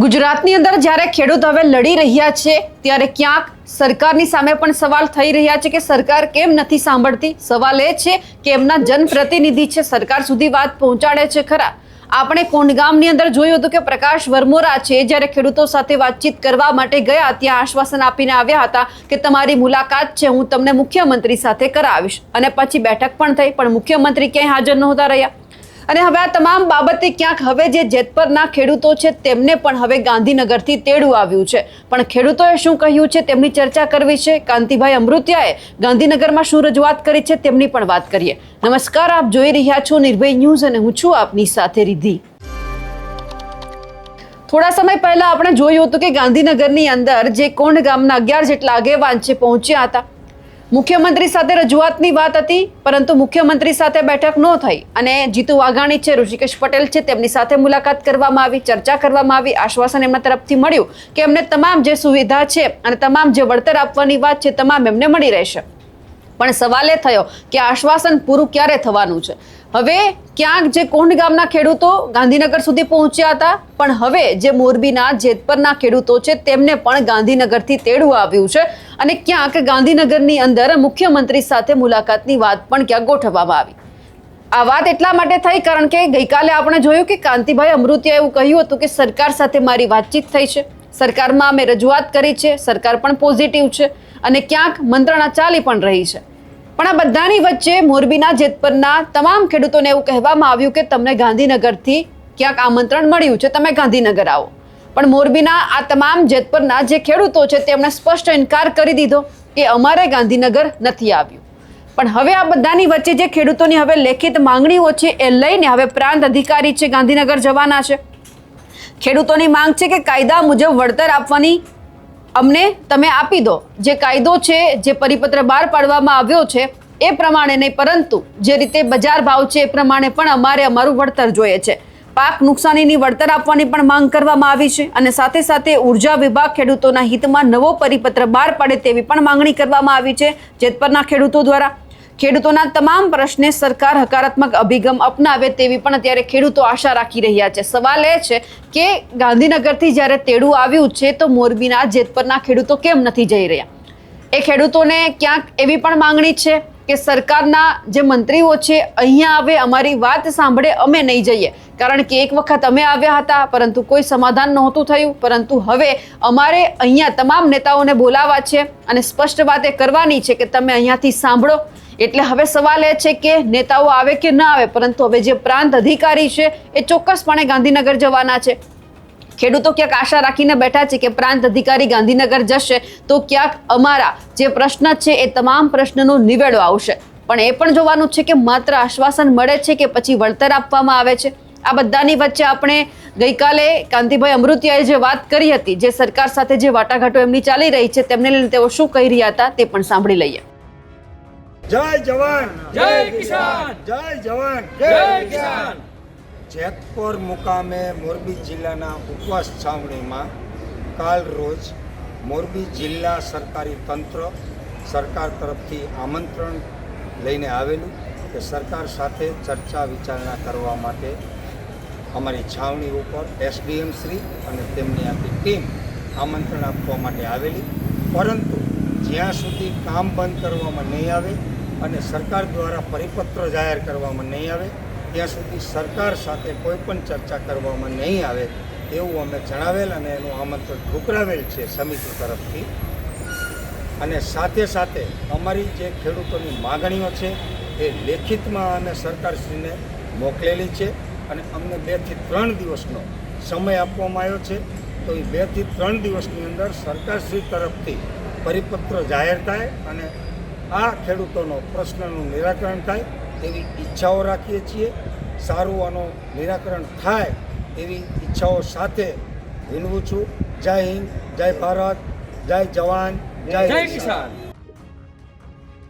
ગુજરાતની અંદર જ્યારે ખેડૂત હવે લડી રહ્યા છે ત્યારે ક્યાંક સરકારની સામે પણ સવાલ થઈ રહ્યા છે કે સરકાર કેમ નથી સાંભળતી। સવાલ એ છે કે એમના જનપ્રતિનિધિ છે સરકાર સુધી વાત પહોંચાડે છે ખરા। આપણે કોંડગામની અંદર જોયું હતું કે પ્રકાશ વરમોરા છે જ્યારે ખેડૂતો સાથે વાતચીત કરવા માટે ગયા ત્યાં આશ્વાસન આપીને આવ્યા હતા કે તમારી મુલાકાત છે હું તમને મુખ્યમંત્રી સાથે કરાવીશ અને પછી બેઠક પણ થઈ પણ મુખ્યમંત્રી ક્યાંય હાજર નહોતા રહ્યા। અને હવે આ તમામ બાબતે ક્યાંક હવે જે જેતપરના ખેડૂતો છે તેમને પણ હવે ગાંધીનગરથી તેડું આવ્યું છે પણ ખેડૂતોએ શું કહ્યું છે તેમની ચર્ચા કરવી છે। કાંતિભાઈ અમૃતિયાએ ગાંધીનગરમાં શું રજૂઆત કરી છે તેમની પણ વાત કરીએ। નમસ્કાર, આપ જોઈ રહ્યા છો નિર્ભય ન્યૂઝ અને હું છું આપની સાથે રિદ્ધિ। થોડા સમય પહેલા આપણે જોયું હતું કે ગાંધીનગરની અંદર જે કોંડ ગામના 11 જેટલા આગેવાન છે પહોંચ્યા હતા। મુખ્યમંત્રી સાથે રજૂઆતની વાત હતી પરંતુ મુખ્યમંત્રી સાથે બેઠક ન થઈ અને જીતુ વાઘાણી છે, ઋષિકેશ પટેલ છે, તેમની સાથે મુલાકાત કરવામાં આવી, ચર્ચા કરવામાં આવી, આશ્વાસન એમના તરફથી મળ્યું કે એમને તમામ જે સુવિધા છે અને તમામ જે વળતર આપવાની વાત છે તમામ એમને મળી રહેશે। પણ સવાલ એ થયો કે આશ્વાસન પૂરું ક્યારે થવાનું છે। હવે ક્યાંક જે કોંડ ગામના ખેડૂતો ગાંધીનગર સુધી પહોંચ્યા હતા પણ હવે જે મોરબીના જેતપરના ખેડૂતો છે તેમને પણ ગાંધીનગરથી તેડું આવ્યું છે અને ક્યાંક ગાંધીનગરની અંદર મુખ્યમંત્રી સાથે મુલાકાતની વાત પણ ક્યાંક ગોઠવવામાં આવી। આ વાત એટલા માટે થઈ કારણ કે ગઈકાલે આપણે જોયું કે કાંતિભાઈ અમૃતિયાએ એવું કહ્યું હતું કે સરકાર સાથે મારી વાતચીત થઈ છે, સરકારમાં અમે રજૂઆત કરી છે, સરકાર પણ પોઝિટિવ છે અને ક્યાંક મંત્રણા ચાલી પણ રહી છે। પણ આ બધાની વચ્ચે મોરબીના જેતપરના તમામ ખેડૂતોને એવું કહેવામાં આવ્યું કે તમને ગાંધીનગરથી ક્યાંક આમંત્રણ મળ્યું છે, તમે ગાંધીનગર આવો। પણ મોરબીના આ તમામ જેતપરના જે ખેડૂતો છે તેમણે સ્પષ્ટ ઇનકાર કરી દીધો કે અમારે ગાંધીનગર નથી આવ્યું। પણ હવે આ બધાની વચ્ચે જે ખેડૂતોની હવે લેખિત માંગણીઓ છે એ લઈને હવે પ્રાંત અધિકારી છે ગાંધીનગર જવાના છે। ખેડૂતોની માંગ છે કે કાયદા મુજબ વળતર આપવાની અમને તમે આપી દો। જે કાયદો છે, જે પરિપત્ર બહાર પાડવામાં આવ્યો છે એ પ્રમાણે નહીં પરંતુ જે રીતે બજાર ભાવ છે એ પ્રમાણે પણ અમારે અમારું વળતર જોઈએ છે। પાક નુકસાનીની વળતર આપવાની પણ માંગ કરવામાં આવી છે અને સાથે સાથે ઉર્જા વિભાગ ખેડૂતોના હિતમાં નવો પરિપત્ર બહાર પાડે તેવી પણ માંગણી કરવામાં આવી છે જેતપરના ખેડૂતો દ્વારા। ખેડૂતોના તમામ પ્રશ્ને સરકાર હકારાત્મક અભિગમ અપનાવે તેવી પણ અત્યારે ખેડૂતો આશા રાખી રહ્યા છે। સવાલ એ છે કે ગાંધીનગરથી જ્યારે તેડું આવ્યું છે તો મોરબીના જેતપરના ખેડૂતો કેમ નથી જઈ રહ્યા? એ ખેડૂતોને ક્યાંક એવી પણ માંગણી છે કે સરકારના જે મંત્રીઓ છે અહીંયા આવે, અમારી વાત સાંભળે, અમે નહીં જઈએ કારણ કે એક વખત અમે આવ્યા હતા પરંતુ કોઈ સમાધાન નહોતું થયું પરંતુ હવે અમારે અહીંયા તમામ નેતાઓને બોલાવવા છે અને સ્પષ્ટ વાત એ કરવાની છે કે તમે અહીંયાથી સાંભળો। એટલે હવે સવાલ એ છે કે નેતાઓ આવે કે ન આવે પરંતુ હવે જે પ્રાંત અધિકારી છે એ ચોક્કસપણે ગાંધીનગર જવાના છે। ખેડૂતો ક્યાંક આશા રાખીને બેઠા છે કે પ્રાંત અધિકારી ગાંધીનગર જશે તો ક્યાંક અમારા જે પ્રશ્ન છે એ તમામ પ્રશ્નનો નિવેડો આવશે। પણ એ પણ જોવાનું છે કે માત્ર આશ્વાસન મળે છે કે પછી વળતર આપવામાં આવે છે। આ બધાની વચ્ચે આપણે ગઈકાલે કાંતિભાઈ અમૃતિયાએ જે વાત કરી હતી, જે સરકાર સાથે જે વાટાઘાટો એમની ચાલી રહી છે તેમને લઈને તેઓ શું કહી રહ્યા હતા તે પણ સાંભળી લઈએ। જય જવાન જય કિસાન, જય જવાન જય કિસાન। જેતપુર મુકામે મોરબી જિલ્લાના ઉપવાસ છાવણીમાં કાલ રોજ મોરબી જિલ્લા સરકારી તંત્ર સરકાર તરફથી આમંત્રણ લઈને આવેલું કે સરકાર સાથે ચર્ચા વિચારણા કરવા માટે અમારી છાવણી ઉપર એસડીએમ શ્રી અને તેમની આખી ટીમ આમંત્રણ આપવા માટે આવેલી પરંતુ જ્યાં સુધી કામ બંધ કરવામાં નહીં આવે અને સરકાર દ્વારા પરિપત્ર જાહેર કરવામાં નહીં આવે ત્યાં સુધી સરકાર સાથે કોઈ પણ ચર્ચા કરવામાં નહીં આવે એવું અમે જણાવેલ અને એનું આમંત્રણ ઠુકરાવેલ છે સમિતિ તરફથી। અને સાથે સાથે અમારી જે ખેડૂતોની માગણીઓ છે એ લેખિતમાં અમે સરકારશ્રીને મોકલેલી છે અને અમને 2 થી 3 દિવસનો સમય આપવામાં આવ્યો છે। તો એ 2 થી 3 દિવસની અંદર સરકારશ્રી તરફથી પરિપત્ર જાહેર થાય અને આ ખેડૂતોનો પ્રશ્નનું નિરાકરણ થાય એવી ઈચ્છાઓ રાખીએ છીએ। સારું આનું નિરાકરણ થાય એવી ઈચ્છાઓ સાથે વિનવું છું। જય હિન્દ, જય ભારત, જય જવાન, જય કિસાન।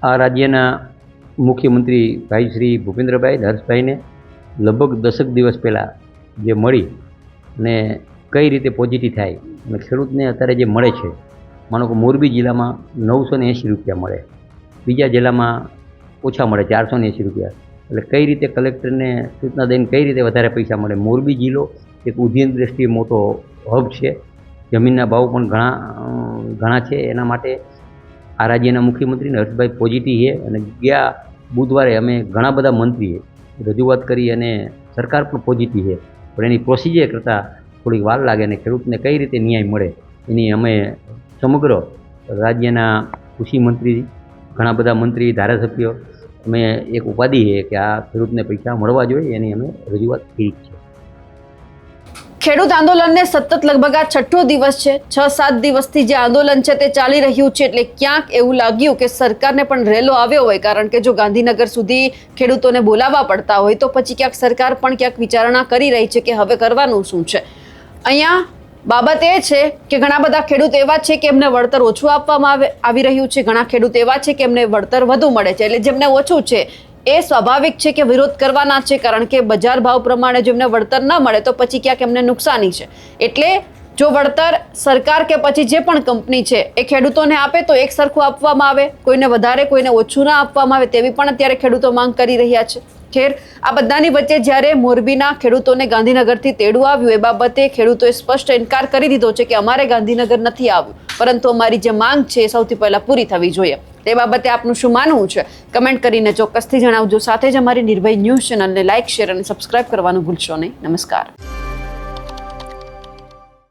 આ રાજ્યના મુખ્યમંત્રી ભાઈ શ્રી ભૂપેન્દ્રભાઈ હર્ષભાઈને લગભગ 10 દિવસ પહેલાં જે મળી અને કઈ રીતે પોઝિટિવ થાય અને ખેડૂતને અત્યારે જે મળે છે, માનો કે મોરબી જિલ્લામાં 980 રૂપિયા મળે, બીજા જિલ્લામાં ઓછા મળે 480 રૂપિયા। એટલે કઈ રીતે કલેક્ટરને સૂચના દઈને કઈ રીતે વધારે પૈસા મળે? મોરબી જિલ્લો એક ઉદ્યોગ દ્રષ્ટિએ મોટો હબ છે. જમીનના ભાવ પણ ઘણા છે. એના માટે આ રાજ્યના મુખ્યમંત્રી હર્ષભાઈ પોઝિટિવ છે અને ગયા બુધવારે અમે ઘણા બધા મંત્રીએ રજૂઆત કરી અને સરકાર પણ પોઝિટિવ છે, પણ એની પ્રોસિજર કરતાં થોડીક વાર લાગે અને ખેડૂતને કઈ રીતે ન્યાય મળે એની અમે સમગ્ર રાજ્યના કૃષિ મંત્રી, ઘણા બધા મંત્રી, ધારાસભ્યો અમે એક ઉપાધિ છે કે આ ખેડૂતને પૈસા મળવા જોઈએ એની અમે રજૂઆત કરી છે. ખેડૂત આંદોલનને સતત લગભગ આ 6થો દિવસ છે. 6-7 દિવસથી જે આંદોલન છે તે ચાલી રહ્યું છે, એટલે ક્યાંક એવું લાગ્યું કે સરકારને પણ રેલો આવ્યો હોય, કારણ કે જો ગાંધીનગર સુધી ખેડૂતોને બોલાવવા પડતા હોય તો પછી ક્યાંક સરકાર પણ ક્યાંક વિચારણા કરી રહી છે કે હવે કરવાનું શું છે. અહીંયા બાબત એ છે કે ઘણા બધા ખેડૂત એવા છે કે એમને વળતર ઓછું આપવામાં આવી રહ્યું છે, ઘણા ખેડૂત એવા છે કે એમને વળતર વધુ મળે છે, એટલે જેમને ઓછું છે એ સ્વાભાવિક છે કે વિરોધ કરવાના છે, કારણ કે બજાર ભાવ પ્રમાણે જો એમને વળતર ન મળે તો પછી ક્યાંક એમને નુકસાની છે. એટલે જો વળતર સરકાર કે પછી જે પણ કંપની છે એ ખેડૂતોને આપે તો એક સરખું આપવામાં આવે, કોઈને વધારે કોઈને ઓછું ના આપવામાં આવે, તેવી પણ અત્યારે ખેડૂતો માંગ કરી રહ્યા છે. ખેર આ બધાની વચ્ચે જ્યારે મોરબીના ખેડૂતોને ગાંધીનગરથી તેડું આવ્યું એ બાબતે ખેડૂતોએ સ્પષ્ટ ઇનકાર કરી દીધો છે કે અમારે ગાંધીનગર નથી આવ્યું, પરંતુ અમારી જે માંગ છે એ સૌથી પહેલા પૂરી થવી જોઈએ. તે બાબતે આપનું શું માનવું છે કમેન્ટ કરીને ચોક્કસથી જણાવજો. સાથે જ અમારી નિર્ભય ન્યૂઝ ચેનલને લાઇક, શેર અને સબસ્ક્રાઇબ કરવાનું ભૂલશો નહીં. નમસ્કાર.